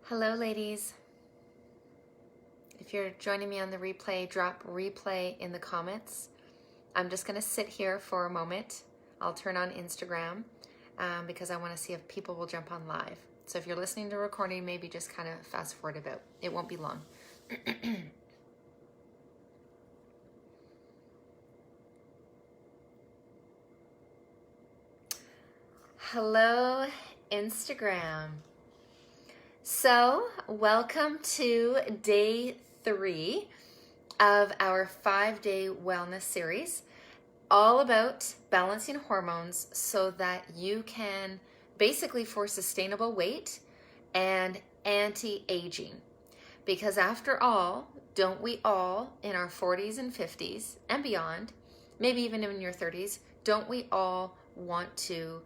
Hello, ladies. If you're joining me on the replay, drop replay in the comments. I'm just going to sit here for a moment. I'll turn on Instagram because I want to see if people will jump on live. So if you're listening to a recording, maybe just kind of fast forward a bit. It won't be long. Hello, Instagram. So, welcome to day 3 of our 5-day wellness series, all about balancing hormones so that you can basically for sustainable weight and anti-aging. Because after all, don't we all in our 40s and 50s and beyond, maybe even in your 30s, don't we all want to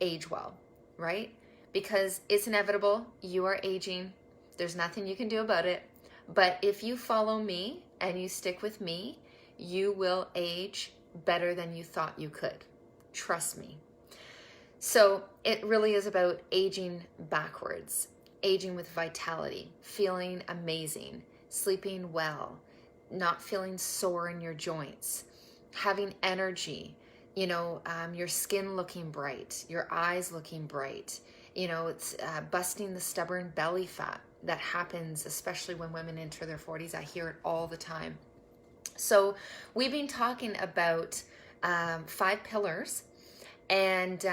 age well, right? Because it's inevitable. You are aging. There's nothing you can do about it. But if you follow me and you stick with me, you will age better than you thought you could. Trust me. So it really is about aging backwards, aging with vitality, feeling amazing, sleeping well, not feeling sore in your joints, having energy, your skin looking bright, your eyes looking bright. It's busting the stubborn belly fat that happens, especially when women enter their 40s. I hear it all the time. So we've been talking about 5 pillars, and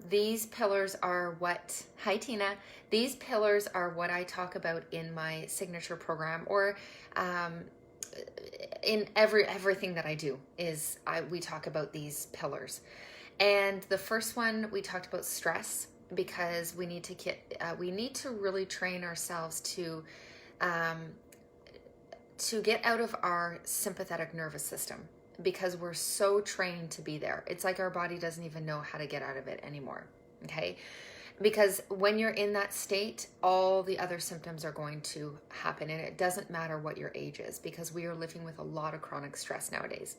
these pillars are what, hi Tina, these pillars are what I talk about in my signature program, or in everything that I do we talk about these pillars. And the first one, we talked about stress, because we need to really train ourselves to get out of our sympathetic nervous system, because we're so trained to be there. It's like our body doesn't even know how to get out of it anymore. Okay? Because when you're in that state, all the other symptoms are going to happen, and it doesn't matter what your age is, because we are living with a lot of chronic stress nowadays.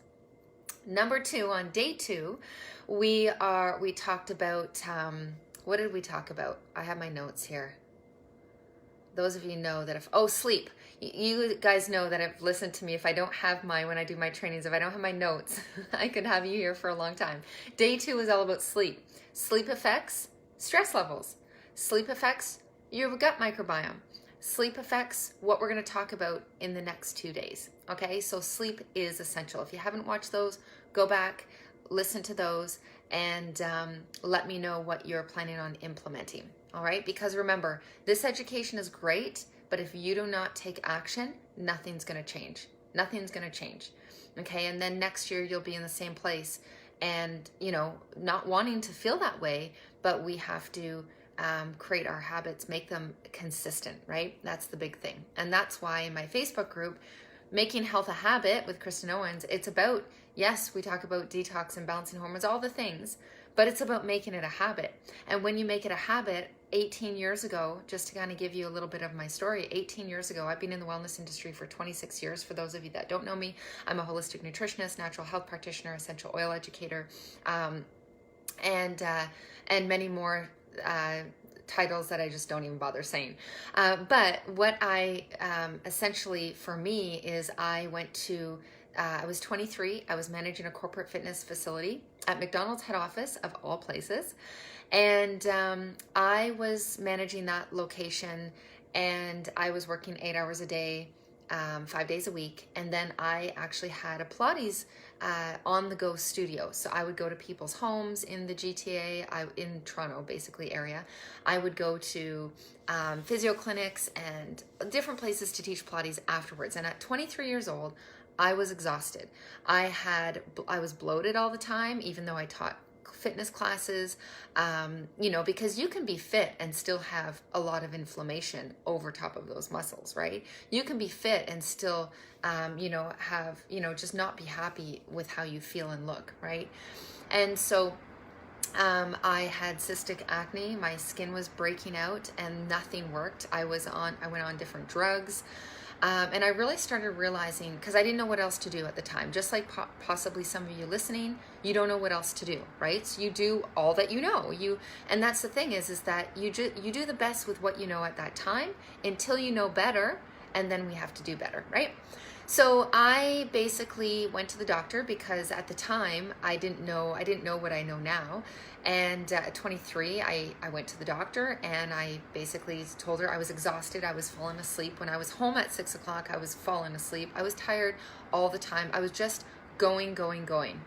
Number 2, on day 2, we talked about, what did we talk about? I have my notes here. Those of you know that sleep. You guys know that have listened to me. If I don't have when I do my trainings, if I don't have my notes, I could have you here for a long time. Day 2 is all about sleep. Sleep affects stress levels. Sleep affects your gut microbiome. Sleep affects what we're going to talk about in the next 2 days. Okay, so sleep is essential. If you haven't watched those, go back, listen to those, and let me know what you're planning on implementing. All right, because remember, this education is great, but if you do not take action, nothing's going to change. Nothing's going to change. Okay, and then next year you'll be in the same place, and not wanting to feel that way, but we have to create our habits, make them consistent, right? That's the big thing. And that's why in my Facebook group, Making Health a Habit with Kristen Owens, it's about, yes, we talk about detox and balancing hormones, all the things, but it's about making it a habit. And when you make it a habit, 18 years ago, just to kind of give you a little bit of my story, 18 years ago, I've been in the wellness industry for 26 years. For those of you that don't know me, I'm a holistic nutritionist, natural health practitioner, essential oil educator, and many more titles that I just don't even bother saying. But what I essentially, for me, is I was 23. I was managing a corporate fitness facility at McDonald's head office, of all places. And I was managing that location, and I was working 8 hours a day, 5 days a week. And then I actually had a Pilates on-the-go studio. So I would go to people's homes in the GTA, in Toronto, basically, area. I would go to physio clinics and different places to teach Pilates afterwards. And at 23 years old, I was exhausted. I was bloated all the time, even though I taught fitness classes, because you can be fit and still have a lot of inflammation over top of those muscles, right? You can be fit and still, have, just not be happy with how you feel and look, right? And so I had cystic acne. My skin was breaking out and nothing worked. I went on different drugs. And I really started realizing, because I didn't know what else to do at the time, just like possibly some of you listening, you don't know what else to do, right? So you do all that you know. And that's the thing is that you do the best with what you know at that time until you know better, and then we have to do better, right? So I basically went to the doctor because at the time I didn't know what I know now. And at 23, I went to the doctor and I basically told her I was exhausted. I was falling asleep. When I was home at 6 o'clock, I was falling asleep. I was tired all the time. I was just going,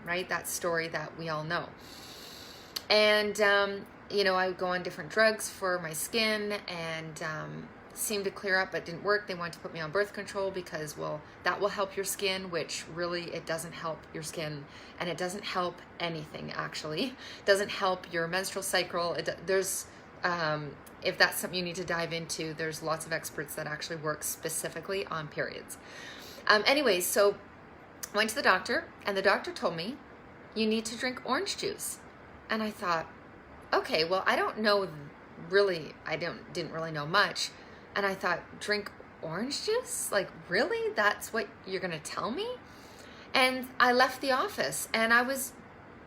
right? That story that we all know. And, I would go on different drugs for my skin and seemed to clear up, but didn't work. They wanted to put me on birth control because, well, that will help your skin, which really it doesn't help your skin, and it doesn't help anything actually. It doesn't help your menstrual cycle. There's if that's something you need to dive into, there's lots of experts that actually work specifically on periods. Anyways, so I went to the doctor, and the doctor told me you need to drink orange juice, and I thought, okay, well, I don't know really. Didn't really know much. And I thought, drink orange juice? Like, really? That's what you're going to tell me? And I left the office and I was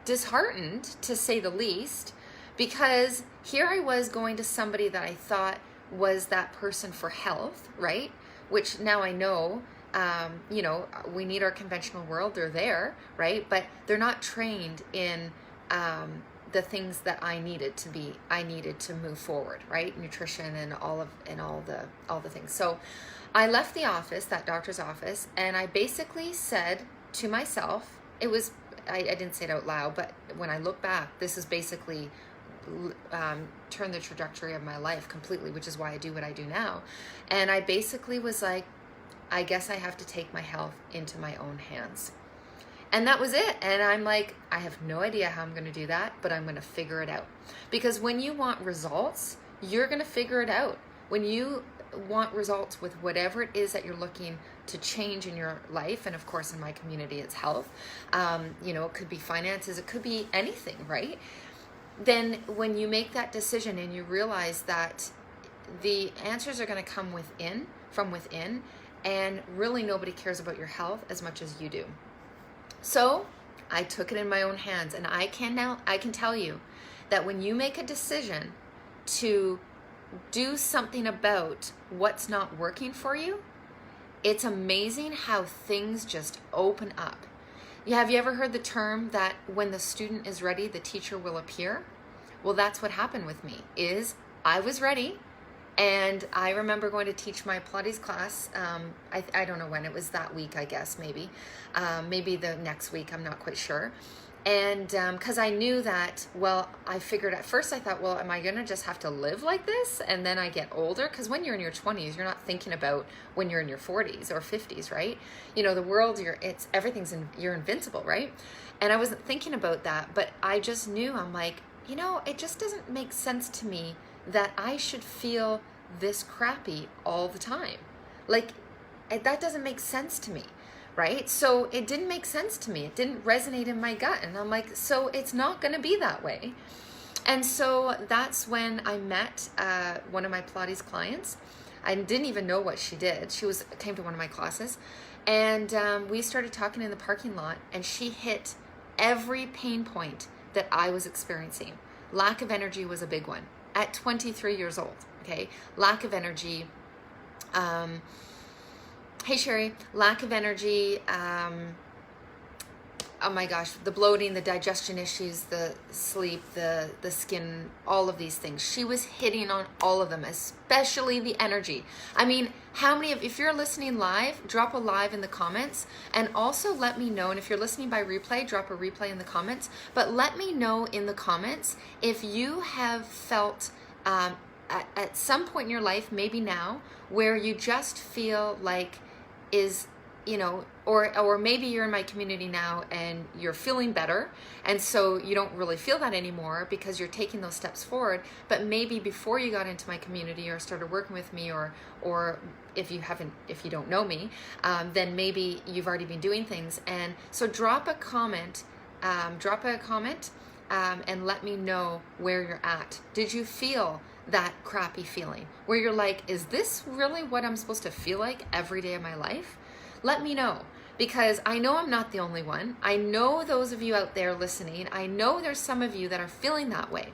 disheartened, to say the least, because here I was going to somebody that I thought was that person for health, right? Which now I know, we need our conventional world. They're there, right? But they're not trained in the things that I needed to move forward, right? Nutrition and all the things. So I left the office, that doctor's office, and I basically said to myself, I didn't say it out loud, but when I look back, this is basically turned the trajectory of my life completely, which is why I do what I do now. And I basically was like, I guess I have to take my health into my own hands. And that was it. And I'm like, I have no idea how I'm going to do that, but I'm going to figure it out. Because when you want results, you're going to figure it out. When you want results with whatever it is that you're looking to change in your life, and of course in my community it's health, it could be finances, it could be anything, right? Then when you make that decision and you realize that the answers are going to come from within, and really nobody cares about your health as much as you do. So I took it in my own hands, and I can tell you that when you make a decision to do something about what's not working for you, it's amazing how things just open up. Have you ever heard the term that when the student is ready, the teacher will appear? Well, that's what happened with me. I was ready. And I remember going to teach my Pilates class. I don't know when. It was that week, I guess, maybe. Maybe the next week. I'm not quite sure. And because I knew that, I figured at first I thought, am I going to just have to live like this? And then I get older. Because when you're in your 20s, you're not thinking about when you're in your 40s or 50s, right? The world, you're invincible, right? And I wasn't thinking about that. But I just knew, I'm like, it just doesn't make sense to me that I should feel this crappy all the time. Like, that doesn't make sense to me, right? So it didn't make sense to me. It didn't resonate in my gut. And I'm like, so it's not going to be that way. And so that's when I met one of my Pilates clients. I didn't even know what she did. She came to one of my classes. And we started talking in the parking lot. And she hit every pain point that I was experiencing. Lack of energy was a big one. At 23 years old, okay? Lack of energy. Hey, Sherry. Lack of energy. Oh my gosh, the bloating, the digestion issues, the sleep, the skin, all of these things. She was hitting on all of them, especially the energy. I mean, if you're listening live, drop a live in the comments, and also let me know, and if you're listening by replay, drop a replay in the comments, but let me know in the comments if you have felt at some point in your life, maybe now, where you just feel like or maybe you're in my community now and you're feeling better, and so you don't really feel that anymore because you're taking those steps forward. But maybe before you got into my community or started working with me, or if you don't know me, then maybe you've already been doing things. And so drop a comment, and let me know where you're at. Did you feel that crappy feeling where you're like, is this really what I'm supposed to feel like every day of my life? Let me know, because I know I'm not the only one. I know those of you out there listening, I know there's some of you that are feeling that way.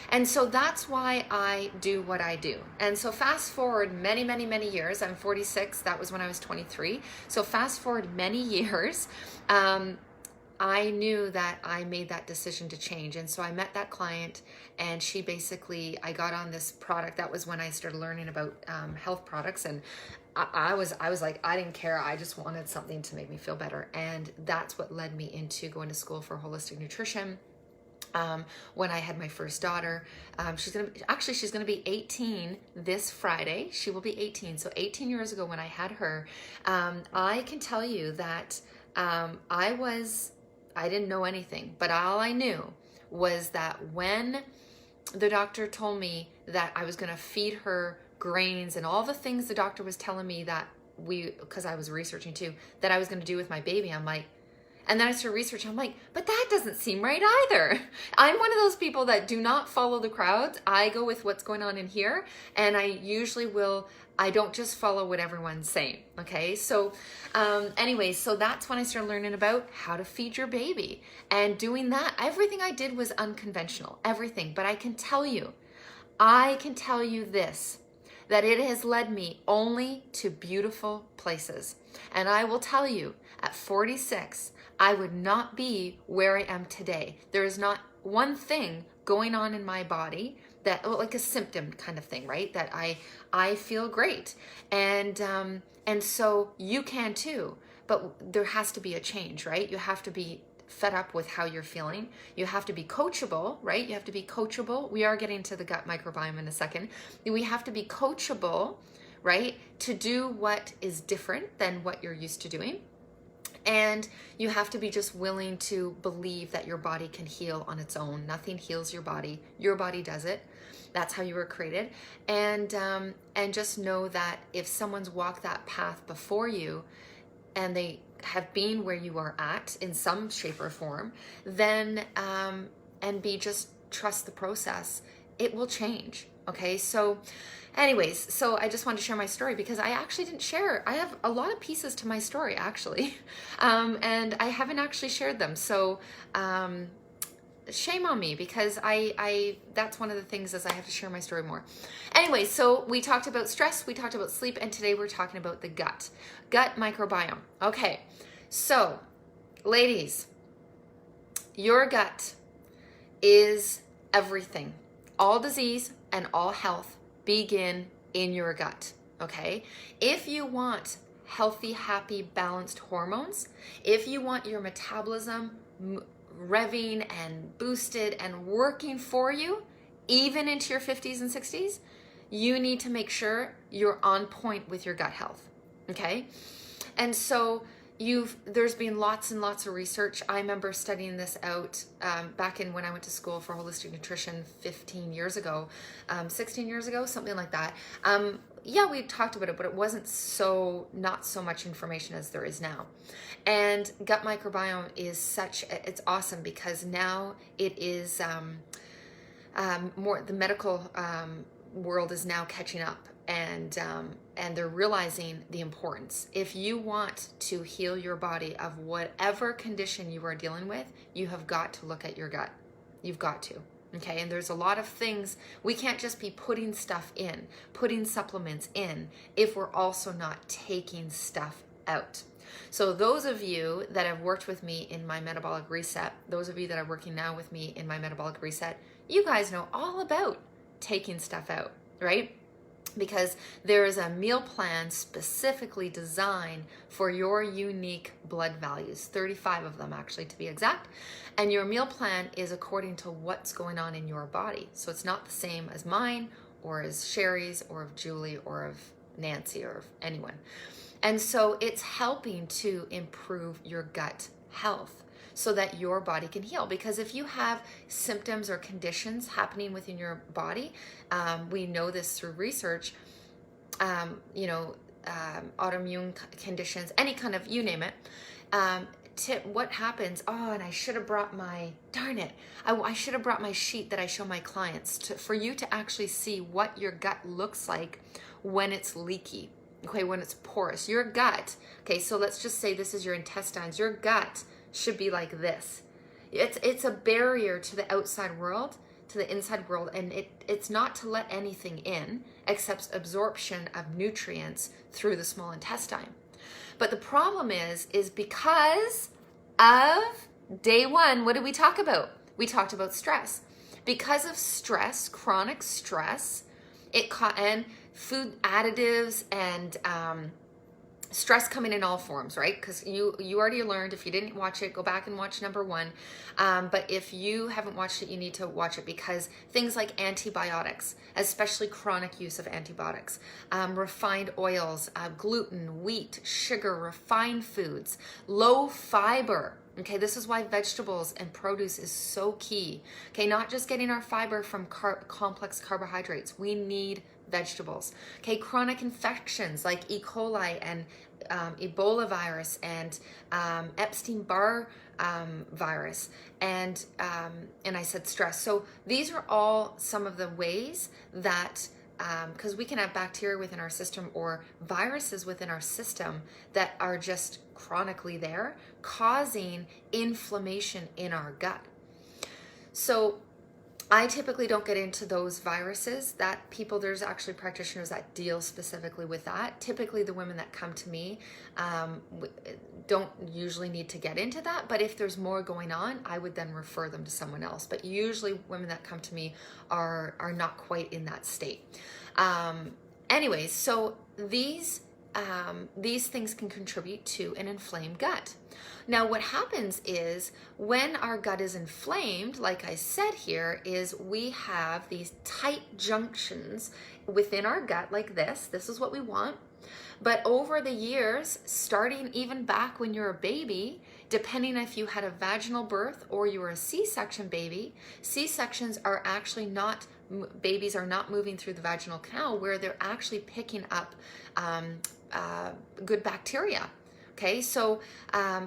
And so that's why I do what I do. And so fast forward many, many, many years. I'm 46. That was when I was 23. So fast forward many years. I knew that I made that decision to change. And so I met that client, and she basically, I got on this product. That was when I started learning about health products. And I was like, I didn't care. I just wanted something to make me feel better. And that's what led me into going to school for holistic nutrition. When I had my first daughter, she's gonna be 18 this Friday. She will be 18. So 18 years ago when I had her, I can tell you that I didn't know anything, but all I knew was that when the doctor told me that I was gonna feed her grains and all the things the doctor was telling me that because I was researching too, that I was gonna do with my baby, I'm like, and then I started researching. I'm like, but that doesn't seem right either. I'm one of those people that do not follow the crowd. I go with what's going on in here. And I don't just follow what everyone's saying. Okay. So anyways, so that's when I started learning about how to feed your baby. And doing that, everything I did was unconventional, everything. But I can tell you this, that it has led me only to beautiful places. And I will tell you, at 46, I would not be where I am today. There is not one thing going on in my body that, like a symptom kind of thing, right? That I feel great. And so you can too, but there has to be a change, right? You have to be fed up with how you're feeling. You have to be coachable, right? You have to be coachable. We are getting to the gut microbiome in a second. We have to be coachable, right? To do what is different than what you're used to doing. And you have to be just willing to believe that your body can heal on its own. Nothing heals your body. Your body does it. That's how you were created. And just know that if someone's walked that path before you and they have been where you are at in some shape or form, then just trust the process. It will change. Okay, so anyways, so I just wanted to share my story because I actually didn't share. I have a lot of pieces to my story actually, and I haven't actually shared them. So shame on me, because I that's one of the things is I have to share my story more. Anyway, so we talked about stress, we talked about sleep, and today we're talking about the gut microbiome. Okay, so ladies, your gut is everything. All disease and all health begin in your gut, okay? If you want healthy, happy, balanced hormones, if you want your metabolism revving and boosted and working for you, even into your 50s and 60s, you need to make sure you're on point with your gut health, okay? And so there's been lots and lots of research. I remember studying this out back in when I went to school for holistic nutrition 15 years ago, 16 years ago, something like that. Yeah, we talked about it, but it wasn't not so much information as there is now. And gut microbiome is it's awesome because now it is more, the medical world is now catching up. And they're realizing the importance. If you want to heal your body of whatever condition you are dealing with, you have got to look at your gut. You've got to. Okay, and there's a lot of things. We can't just be putting stuff in, putting supplements in, if we're also not taking stuff out. So those of you that have worked with me in my metabolic reset, those of you that are working now with me in my metabolic reset, you guys know all about taking stuff out, right? Because there is a meal plan specifically designed for your unique blood values, 35 of them actually to be exact. And your meal plan is according to what's going on in your body. So it's not the same as mine or as Sherry's or of Julie or of Nancy or of anyone. And so it's helping to improve your gut health so that your body can heal. Because if you have symptoms or conditions happening within your body, we know this through research, autoimmune conditions, any kind of, you name it, what happens, oh, and I should have brought my, darn it, I should have brought my sheet that I show my clients for you to actually see what your gut looks like when it's leaky, okay, when it's porous. Your gut, okay, so let's just say this is your intestines. Your gut should be like this. It's a barrier to the outside world, to the inside world, and it's not to let anything in except absorption of nutrients through the small intestine. But the problem is because of day one, what did we talk about? We talked about stress. Because of stress, chronic stress, and food additives and stress coming in all forms, right? Because you already learned, if you didn't watch it, go back and watch number 1. But if you haven't watched it, you need to watch it, because things like antibiotics, especially chronic use of antibiotics, refined oils, gluten, wheat, sugar, refined foods, low fiber. Okay, this is why vegetables and produce is so key. Okay, not just getting our fiber from complex carbohydrates. We need vegetables. Okay, chronic infections like E. coli and Ebola virus and Epstein-Barr virus, and I said stress. So these are all some of the ways that, because we can have bacteria within our system or viruses within our system that are just chronically there, causing inflammation in our gut. So I typically don't get into those viruses. There's actually practitioners that deal specifically with that. Typically the women that come to me don't usually need to get into that, but if there's more going on, I would then refer them to someone else. But usually women that come to me are not quite in that state. Anyways, so these things can contribute to an inflamed gut. Now, what happens is when our gut is inflamed, like I said here, is we have these tight junctions within our gut like this. This is what we want. But over the years, starting even back when you're a baby, depending if you had a vaginal birth or you were a C-section baby, C-sections are actually not, babies are not moving through the vaginal canal where they're actually picking up good bacteria. Okay, so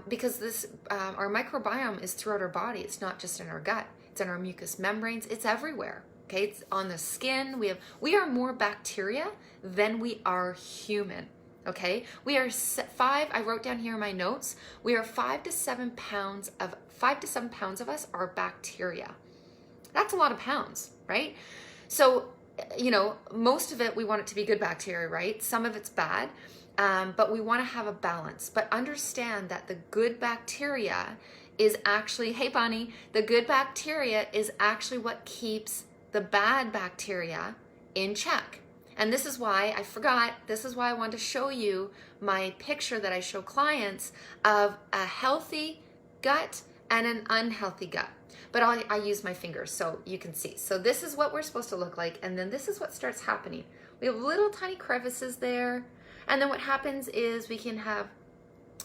because this, our microbiome is throughout our body. It's not just in our gut. It's in our mucous membranes. It's everywhere. Okay, it's on the skin. We are more bacteria than we are human. Okay, we are 5. I wrote down here in my notes. We are 5 to 7 pounds of 5 to 7 pounds of us are bacteria. That's a lot of pounds, right? So, you know, most of it we want it to be good bacteria, right? Some of it's bad. But we want to have a balance. But understand that the good bacteria is actually, hey Bonnie, the good bacteria is actually what keeps the bad bacteria in check. And this is why I wanted to show you my picture that I show clients of a healthy gut and an unhealthy gut. But I use my fingers so you can see. So this is what we're supposed to look like. And then this is what starts happening. We have little tiny crevices there. And then what happens is we can have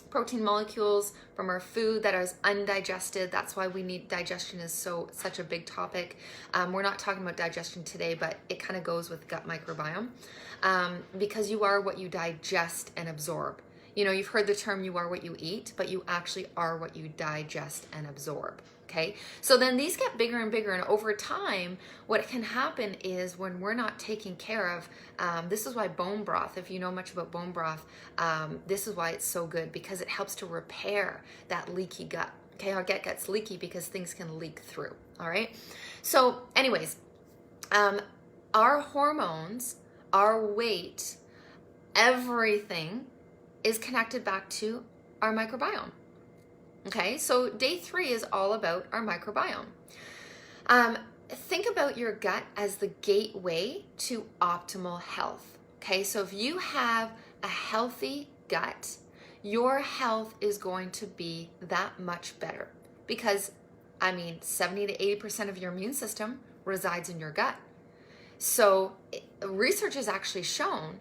protein molecules from our food that is undigested. That's why we need, digestion is such a big topic. We're not talking about digestion today, but it kind of goes with gut microbiome, because you are what you digest and absorb. You know, you've heard the term you are what you eat, but you actually are what you digest and absorb. Okay, so then these get bigger and bigger, and over time, what can happen is when we're not taking care of, this is why bone broth, if you know much about bone broth, this is why it's so good, because it helps to repair that leaky gut. Okay, our gut gets leaky because things can leak through. All right, so anyways, our hormones, our weight, everything is connected back to our microbiome. Okay, so day 3 is all about our microbiome. Think about your gut as the gateway to optimal health. Okay, so if you have a healthy gut, your health is going to be that much better, because 70 to 80% of your immune system resides in your gut. So research has actually shown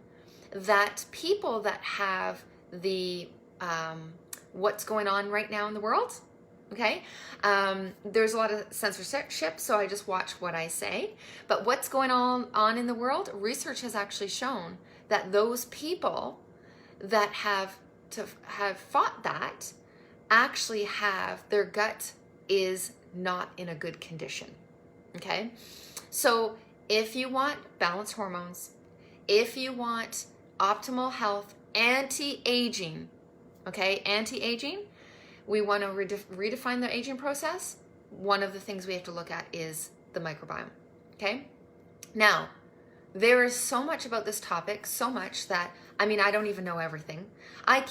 that people that have the what's going on right now in the world, okay? There's a lot of censorship, so I just watch what I say. But what's going on in the world, research has actually shown that those people that have fought that actually have, their gut is not in a good condition. Okay? So if you want balanced hormones, if you want optimal health, anti-aging, okay, anti-aging, we want to redefine the aging process. One of the things we have to look at is the microbiome. Okay? Now, there is so much about this topic, so much that, I mean, I don't even know everything. I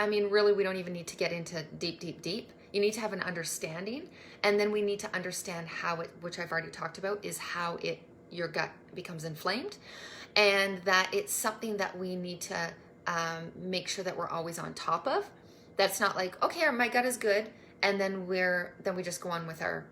mean, really, we don't even need to get into deep. You need to have an understanding, and then we need to understand how it, which I've already talked about, is how your gut becomes inflamed, and that it's something that we need to make sure that we're always on top of. That's not like, okay, my gut is good, and then we just go on with our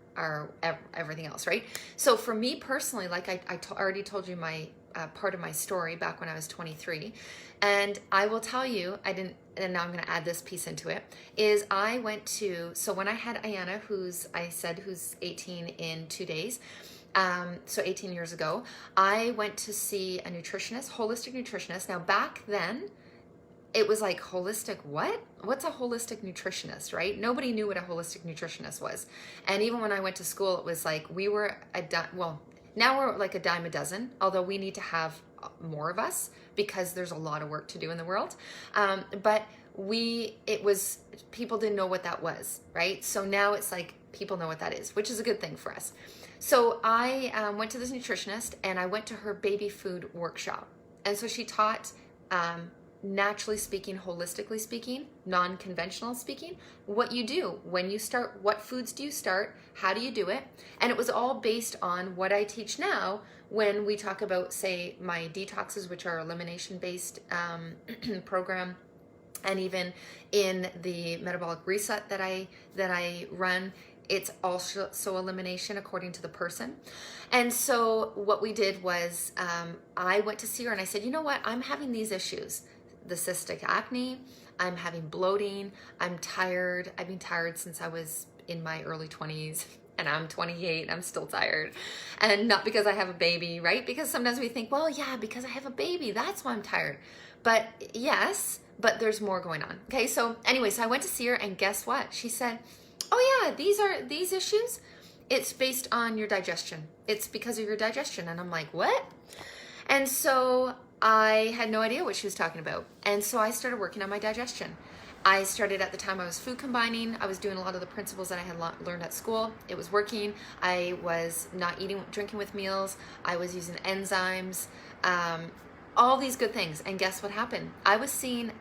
everything else, right? So for me personally, like I already told you my part of my story back when I was 23, and I will tell you, and now I'm going to add this piece into it, is I went to, so when I had Ayana, who's 18 in 2 days, so 18 years ago, I went to see a nutritionist, holistic nutritionist. Now back then, it was like, holistic what? What's a holistic nutritionist, right? Nobody knew what a holistic nutritionist was. And even when I went to school, it was like, now we're like a dime a dozen, although we need to have more of us because there's a lot of work to do in the world. But people didn't know what that was, right? So now it's like people know what that is, which is a good thing for us. So I went to this nutritionist, and I went to her baby food workshop. And so she taught, naturally speaking, holistically speaking, non-conventional speaking, what you do when you start, what foods do you start, how do you do it, and it was all based on what I teach now when we talk about, say, my detoxes, which are elimination-based program, and even in the metabolic reset that I run, it's also elimination according to the person. And so what we did was I went to see her, and I said, you know what, I'm having these issues. The cystic acne, I'm having bloating, I'm tired. I've been tired since I was in my early 20s, and I'm 28, I'm still tired. And not because I have a baby, right? Because sometimes we think, well, yeah, because I have a baby, that's why I'm tired. But yes, but there's more going on. Okay, so anyway, so I went to see her, and guess what? She said, oh yeah, these issues, it's based on your digestion. It's because of your digestion. And I'm like, what? And so I had no idea what she was talking about. And so I started working on my digestion. I started, at the time I was food combining. I was doing a lot of the principles that I had learned at school. It was working. I was not drinking with meals. I was using enzymes, all these good things. And guess what happened? I was seeing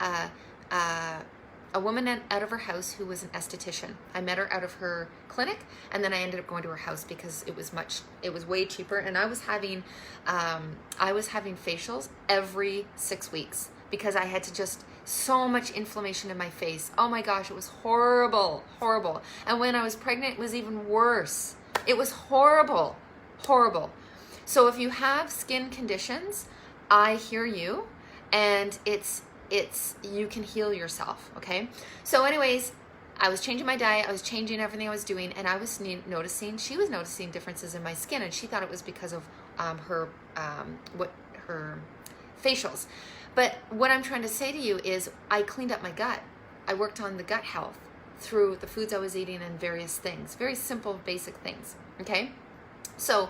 a woman out of her house who was an esthetician. I met her out of her clinic, and then I ended up going to her house because it was way cheaper. And I was having facials every 6 weeks because I had to just, so much inflammation in my face. Oh my gosh, it was horrible. And when I was pregnant, it was even worse. It was horrible. So if you have skin conditions, I hear you, and you can heal yourself, okay? So anyways, I was changing my diet, I was changing everything I was doing, and I was she was noticing differences in my skin, and she thought it was because of her facials. But what I'm trying to say to you is I cleaned up my gut. I worked on the gut health through the foods I was eating and various things, very simple, basic things, okay? So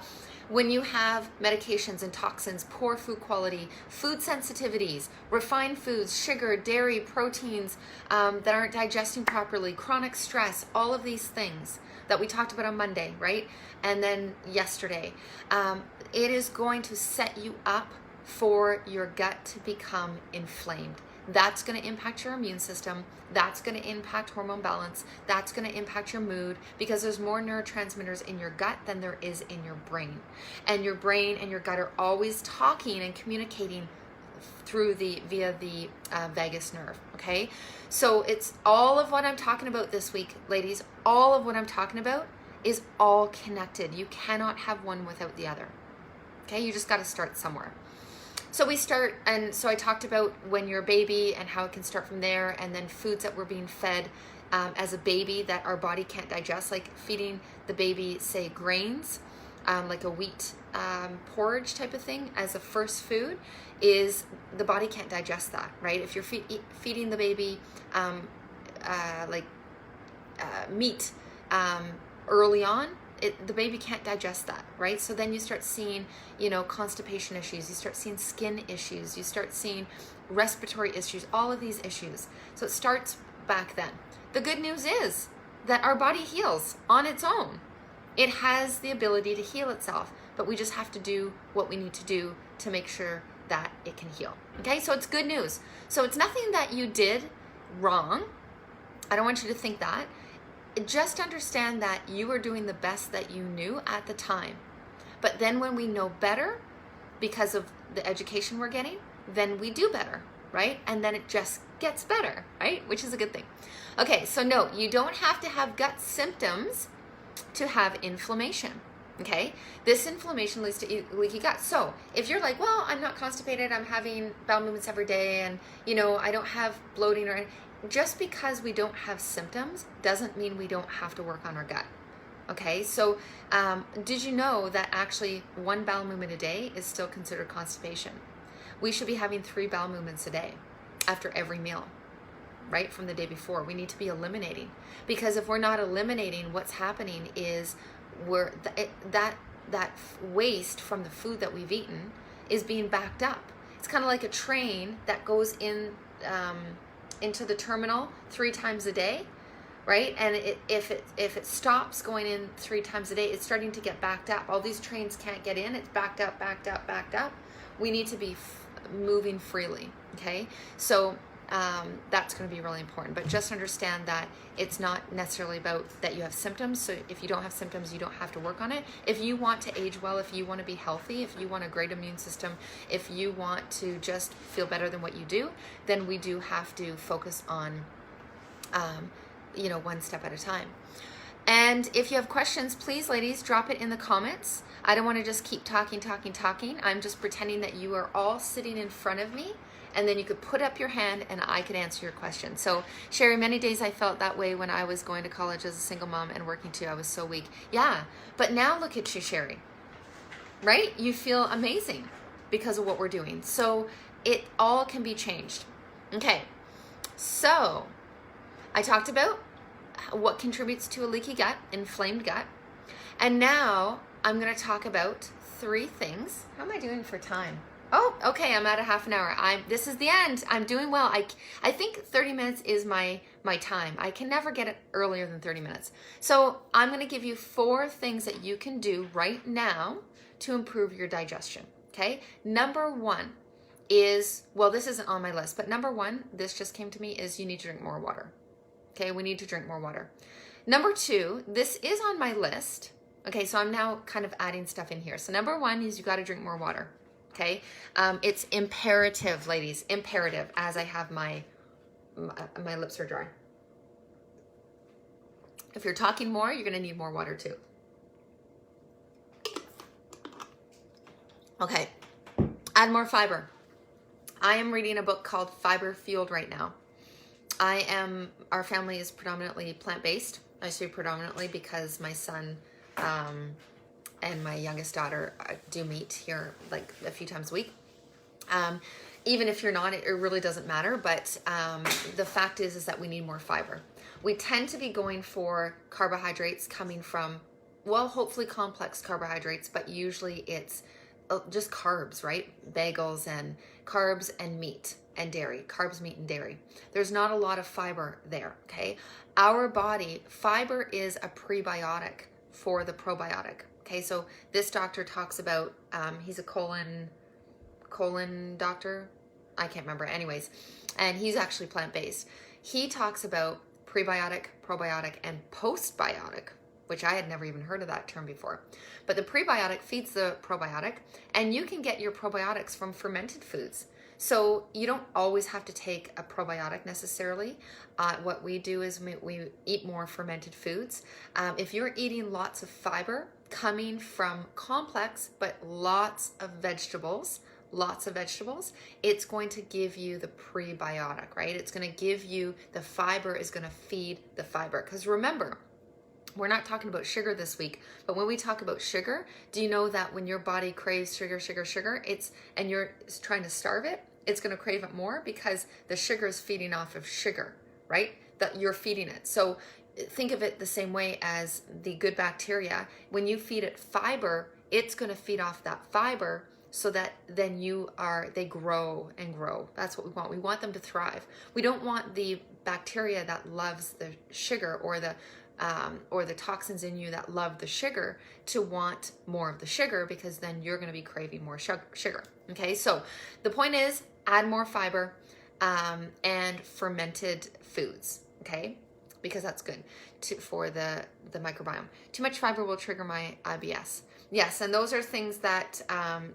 when you have medications and toxins, poor food quality, food sensitivities, refined foods, sugar, dairy, proteins that aren't digesting properly, chronic stress, all of these things that we talked about on Monday, right? And then yesterday, it is going to set you up for your gut to become inflamed. That's going to impact your immune system. That's going to impact hormone balance. That's going to impact your mood, because there's more neurotransmitters in your gut than there is in your brain. And your brain and your gut are always talking and communicating via the vagus nerve, okay? So it's all of what I'm talking about this week, ladies. All of what I'm talking about is all connected. You cannot have one without the other, okay? You just got to start somewhere. So so I talked about when you're a baby and how it can start from there, and then foods that we're being fed as a baby that our body can't digest, like feeding the baby, say, grains, like a wheat porridge type of thing as a first food, is the body can't digest that, right? If you're feeding the baby meat early on, the baby can't digest that, right? So then you start seeing, constipation issues, you start seeing skin issues, you start seeing respiratory issues, all of these issues. So it starts back then. The good news is that our body heals on its own. It has the ability to heal itself, but we just have to do what we need to do to make sure that it can heal. Okay, so it's good news. So it's nothing that you did wrong. I don't want you to think that. Just understand that you were doing the best that you knew at the time. But then when we know better, because of the education we're getting, then we do better, right? And then it just gets better, right? Which is a good thing. Okay, so no, you don't have to have gut symptoms to have inflammation. Okay, this inflammation leads to leaky gut. So if you're like, well, I'm not constipated, I'm having bowel movements every day, and I don't have bloating or anything. Just because we don't have symptoms doesn't mean we don't have to work on our gut. Okay, so did you know that actually 1 bowel movement a day is still considered constipation? We should be having 3 bowel movements a day after every meal, right, from the day before. We need to be eliminating, because if we're not eliminating, what's happening is that waste from the food that we've eaten is being backed up. It's kind of like a train that goes into the terminal 3 times a day, right? And if it stops going in 3 times a day, it's starting to get backed up. All these trains can't get in. It's backed up, backed up, backed up. We need to be moving freely, okay? So that's going to be really important. But just understand that it's not necessarily about that you have symptoms. So if you don't have symptoms, you don't have to work on it. If you want to age well, if you want to be healthy, if you want a great immune system, if you want to just feel better than what you do, then we do have to focus on, 1 step at a time. And if you have questions, please, ladies, drop it in the comments. I don't want to just keep talking. I'm just pretending that you are all sitting in front of me, and then you could put up your hand and I could answer your question. So Sherry, many days I felt that way when I was going to college as a single mom and working too. I was so weak. Yeah, but now look at you, Sherry, right? You feel amazing because of what we're doing. So it all can be changed. Okay, so I talked about what contributes to a leaky gut, inflamed gut. And now I'm going to talk about 3 things. How am I doing for time? Oh, okay, I'm at a half an hour. This is the end. I'm doing well. I think 30 minutes is my time. I can never get it earlier than 30 minutes. So I'm going to give you 4 things that you can do right now to improve your digestion. Okay. Number 1 is, well, this isn't on my list, but number 1, this just came to me, is you need to drink more water. Okay. We need to drink more water. Number 2, this is on my list. Okay. So I'm now kind of adding stuff in here. So number 1 is you got to drink more water. Okay. It's imperative, ladies, imperative, as I have my lips are dry. If you're talking more, you're going to need more water too. Okay. Add more fiber. I am reading a book called Fiber Fueled right now. Our family is predominantly plant-based. I say predominantly because my son, and my youngest daughter do meat here like a few times a week. Even if you're not, it really doesn't matter. But the fact is that we need more fiber. We tend to be going for carbohydrates coming from, well, hopefully complex carbohydrates, but usually it's just carbs, right? Bagels and carbs and meat and dairy, carbs, meat, and dairy. There's not a lot of fiber there, okay? Our body, fiber is a prebiotic for the probiotic. Okay, so this doctor talks about, he's a colon doctor. I can't remember. Anyways, and he's actually plant-based. He talks about prebiotic, probiotic, and postbiotic, which I had never even heard of that term before. But the prebiotic feeds the probiotic, and you can get your probiotics from fermented foods. So you don't always have to take a probiotic necessarily. What we do is we eat more fermented foods. If you're eating lots of fiber coming from complex but lots of vegetables, it's going to give you the prebiotic, right? It's going to give you, the fiber is going to feed the fiber. Because remember, we're not talking about sugar this week, but when we talk about sugar, do you know that when your body craves sugar, and you're trying to starve it, it's going to crave it more because the sugar is feeding off of sugar, right? that you're feeding it. So think of it the same way as the good bacteria. When you feed it fiber, it's going to feed off that fiber, so that then they grow and grow. That's what we want. We want them to thrive. We don't want the bacteria that loves the sugar, or the toxins in you that love the sugar, to want more of the sugar, because then you're going to be craving more sugar. Okay, so the point is, add more fiber and fermented foods. Okay, because that's good for the microbiome. Too much fiber will trigger my IBS. Yes, and those are things that,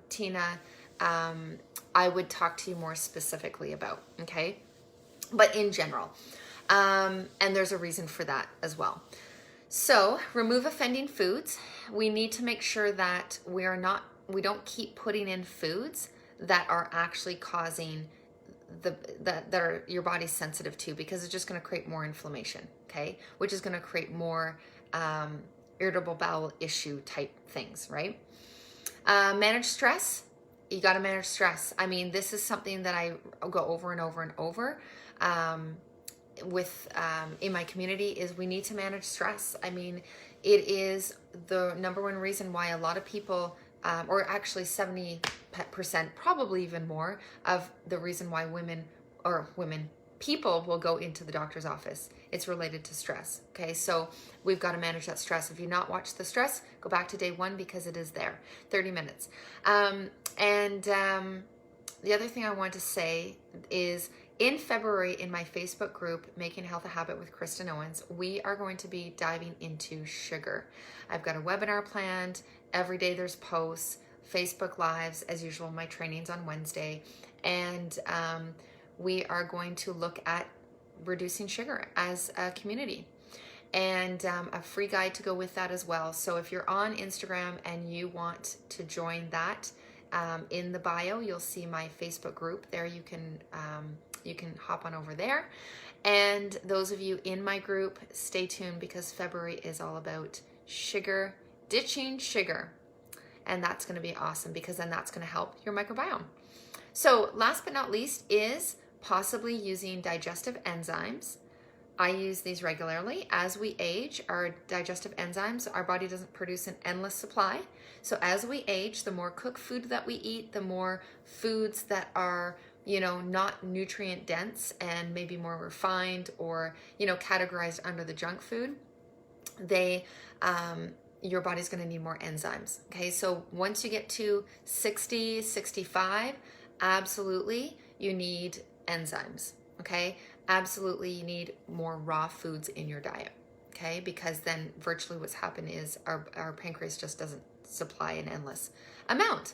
Tina, I would talk to you more specifically about, okay? But in general, and there's a reason for that as well. So, remove offending foods. We need to make sure that we don't keep putting in foods that are actually causing that are your body's sensitive to, because it's just going to create more inflammation, okay? Which is going to create more irritable bowel issue type things, right? Manage stress. You got to manage stress. I mean, this is something that I go over and over and over in my community, is we need to manage stress. I mean, it is the number one reason why a lot of people, or actually 70%, probably even more, of the reason why people will go into the doctor's office. It's related to stress. Okay, so we've got to manage that stress. If you've not watched the stress, go back to day 1, because it is there, 30 minutes. The other thing I want to say is, in February, in my Facebook group, Making Health a Habit with Kristen Owens, we are going to be diving into sugar. I've got a webinar planned. Every day there's posts, Facebook Lives, as usual, my training's on Wednesday. And we are going to look at reducing sugar as a community, and a free guide to go with that as well. So if you're on Instagram and you want to join that, in the bio, you'll see my Facebook group there. You can hop on over there. And those of you in my group, stay tuned, because February is all about sugar, ditching sugar. And that's going to be awesome, because then that's going to help your microbiome. So last but not least is possibly using digestive enzymes. I use these regularly. As we age, our digestive enzymes, our body doesn't produce an endless supply. So as we age, the more cooked food that we eat, the more foods that are, not nutrient dense and maybe more refined, or, categorized under the junk food, your body's going to need more enzymes. Okay, so once you get to 60, 65, absolutely you need enzymes. Okay, absolutely you need more raw foods in your diet. Okay, because then virtually what's happened is our pancreas just doesn't supply an endless amount.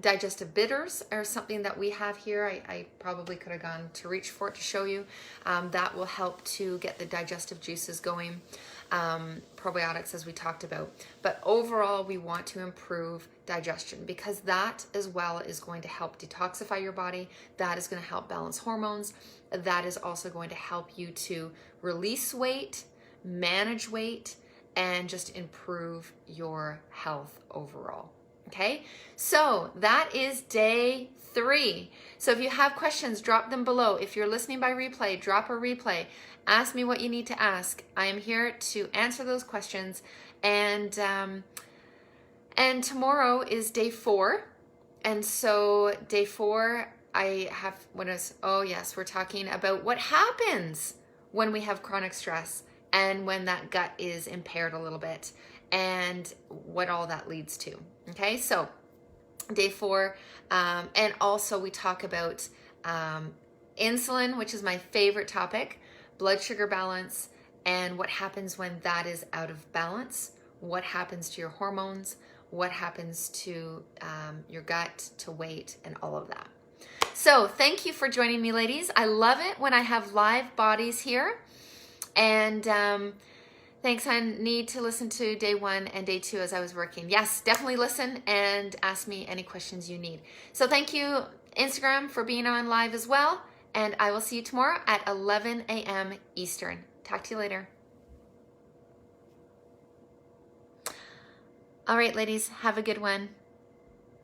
Digestive bitters are something that we have here. I probably could have gone to reach for it to show you. That will help to get the digestive juices going. Probiotics, as we talked about. But overall, we want to improve digestion, because that as well is going to help detoxify your body. That is going to help balance hormones. That is also going to help you to release weight, manage weight, and just improve your health overall. Okay, so that is day 3. So if you have questions, drop them below. If you're listening by replay, drop a replay. Ask me what you need to ask. I am here to answer those questions. And tomorrow is day 4. And so day 4, we're talking about what happens when we have chronic stress and when that gut is impaired a little bit, and what all that leads to. Okay, so day 4, and also we talk about insulin, which is my favorite topic, blood sugar balance, and what happens when that is out of balance, what happens to your hormones, what happens to your gut, to weight, and all of that. So thank you for joining me, ladies. I love it when I have live bodies here. And thanks. I need to listen to day 1 and day 2 as I was working. Yes, definitely listen and ask me any questions you need. So thank you, Instagram, for being on live as well. And I will see you tomorrow at 11 a.m. Eastern. Talk to you later. All right, ladies, have a good one.